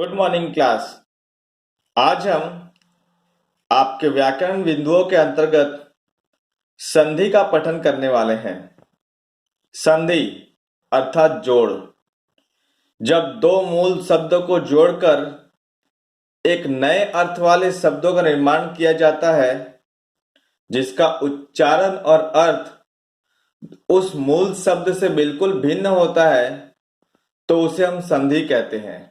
Good morning class. आज हम आपके व्याकरण बिंदुओं के अंतर्गत संधि का पठन करने वाले हैं। संधि अर्थात जोड़। जब दो मूल शब्दों को जोड़कर एक नए अर्थ वाले शब्दों का निर्माण किया जाता है, जिसका उच्चारण और अर्थ उस मूल शब्द से बिल्कुल भिन्न होता है, तो उसे हम संधि कहते हैं।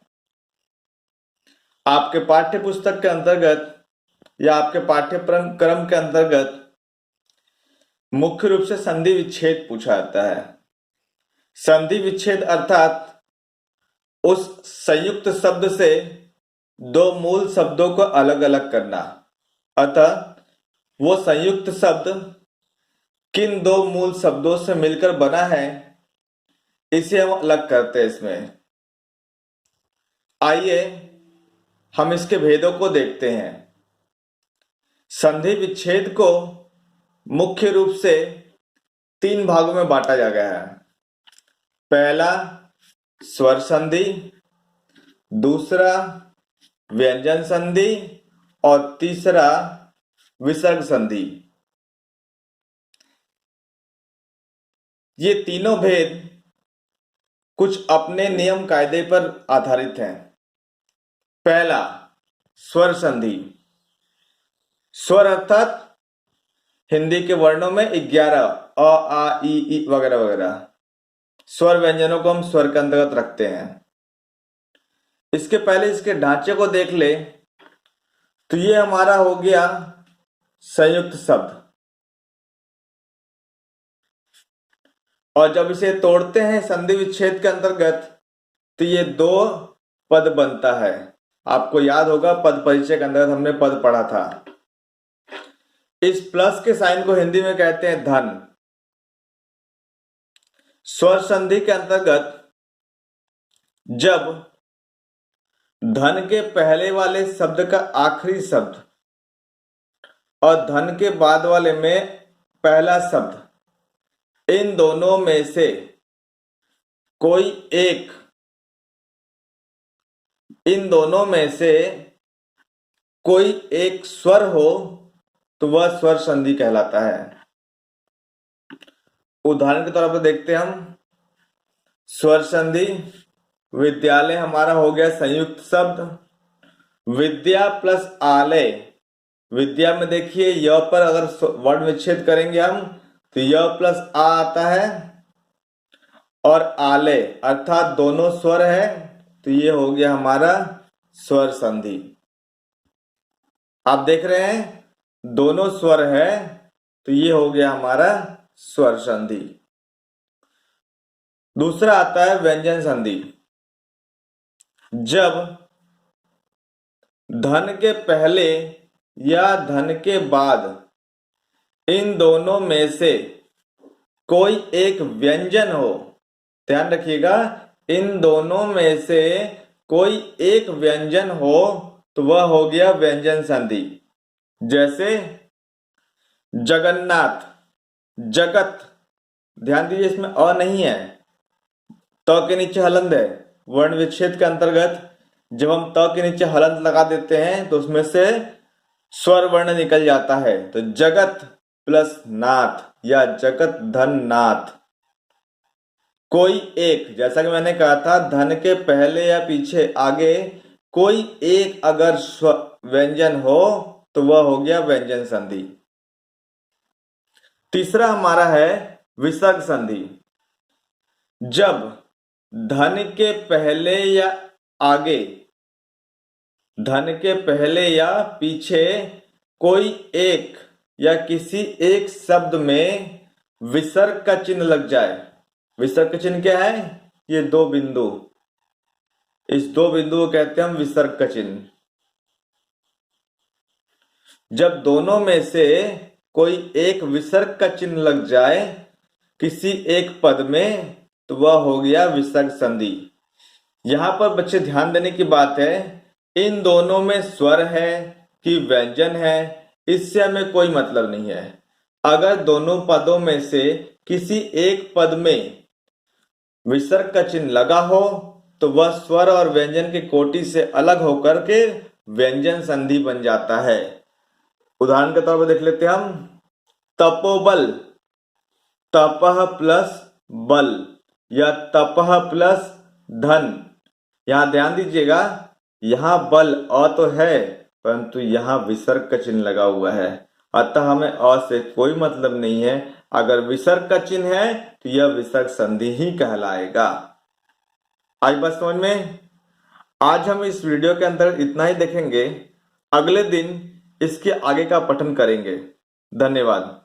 आपके पाठ्य पुस्तक के अंतर्गत या आपके पाठ्यक्रम के अंतर्गत मुख्य रूप से संधि विच्छेद पूछा जाता है। संधि विच्छेद अर्थात उस संयुक्त शब्द से दो मूल शब्दों को अलग अलग करना। अतः वो संयुक्त शब्द किन दो मूल शब्दों से मिलकर बना है, इसे हम अलग करते हैं। इसमें आइए हम इसके भेदों को देखते हैं। संधि विच्छेद को मुख्य रूप से तीन भागों में बांटा जा गया है। पहला स्वर संधि, दूसरा व्यंजन संधि और तीसरा विसर्ग संधि। ये तीनों भेद कुछ अपने नियम कायदे पर आधारित हैं। पहला स्वर संधि। स्वर अर्थात हिंदी के वर्णों में 11 अ आ ई वगैरह वगैरह स्वर व्यंजनों को हम स्वर के अंतर्गत रखते हैं। इसके पहले इसके ढांचे को देख ले तो ये हमारा हो गया संयुक्त शब्द, और जब इसे तोड़ते हैं संधि विच्छेद के अंतर्गत तो ये दो पद बनता है। आपको याद होगा पद परिचय के अंतर्गत हमने पद पढ़ा था। इस प्लस के साइन को हिंदी में कहते हैं धन। स्वर संधि के अंतर्गत जब धन के पहले वाले शब्द का आखिरी शब्द और धन के बाद वाले में पहला शब्द, इन दोनों में से कोई एक स्वर हो तो वह स्वर संधि कहलाता है। उदाहरण के तौर पर देखते हैं हम स्वर संधि। विद्यालय हमारा हो गया संयुक्त शब्द। विद्या प्लस आलय। विद्या में देखिए य पर अगर वर्ण विच्छेद करेंगे हम तो य प्लस आ आता है, और आलय अर्थात दोनों स्वर है तो ये हो गया हमारा स्वर संधि। आप देख रहे हैं दोनों स्वर है तो ये हो गया हमारा स्वर संधि। दूसरा आता है व्यंजन संधि। जब धन के पहले या धन के बाद इन दोनों में से कोई एक व्यंजन हो, ध्यान रखिएगा, इन दोनों में से कोई एक व्यंजन हो तो वह हो गया व्यंजन संधि। जैसे जगन्नाथ, जगत, ध्यान दीजिए इसमें अ नहीं है, त के नीचे हलंत है। वर्ण विच्छेद के अंतर्गत जब हम त के नीचे हलंत लगा देते हैं तो उसमें से स्वर वर्ण निकल जाता है। तो जगत प्लस नाथ या जगत धन नाथ। कोई एक, जैसा कि मैंने कहा था, धन के पहले या पीछे आगे कोई एक अगर व्यंजन हो तो वह हो गया व्यंजन संधि। तीसरा हमारा है विसर्ग संधि। जब धन के पहले या आगे, धन के पहले या पीछे कोई एक या किसी एक शब्द में विसर्ग का चिन्ह लग जाए। विसर्ग का चिन्ह क्या है? ये दो बिंदु, इस दो बिंदु को कहते हैं हम विसर्ग का चिन्ह। जब दोनों में से कोई एक विसर्ग का चिन्ह लग जाए किसी एक पद में तो वह हो गया विसर्ग संधि। यहां पर बच्चे ध्यान देने की बात है, इन दोनों में स्वर है कि व्यंजन है इससे हमें कोई मतलब नहीं है। अगर दोनों पदों में से किसी एक पद में विसर्ग का चिन्ह लगा हो तो वह स्वर और व्यंजन की कोटि से अलग होकर के व्यंजन संधि बन जाता है। उदाहरण के तौर पर देख लेते हैं हम, तपोबल, तपह प्लस बल या तपह प्लस धन। यहां ध्यान दीजिएगा, यहां बल अ तो है परंतु यहां विसर्ग का चिन्ह लगा हुआ है, अतः हमें अ से कोई मतलब नहीं है। अगर विसर्ग का चिन्ह है तो यह विसर्ग संधि ही कहलाएगा। आई बात समझ में? आज हम इस वीडियो के अंदर इतना ही देखेंगे, अगले दिन इसके आगे का पठन करेंगे। धन्यवाद।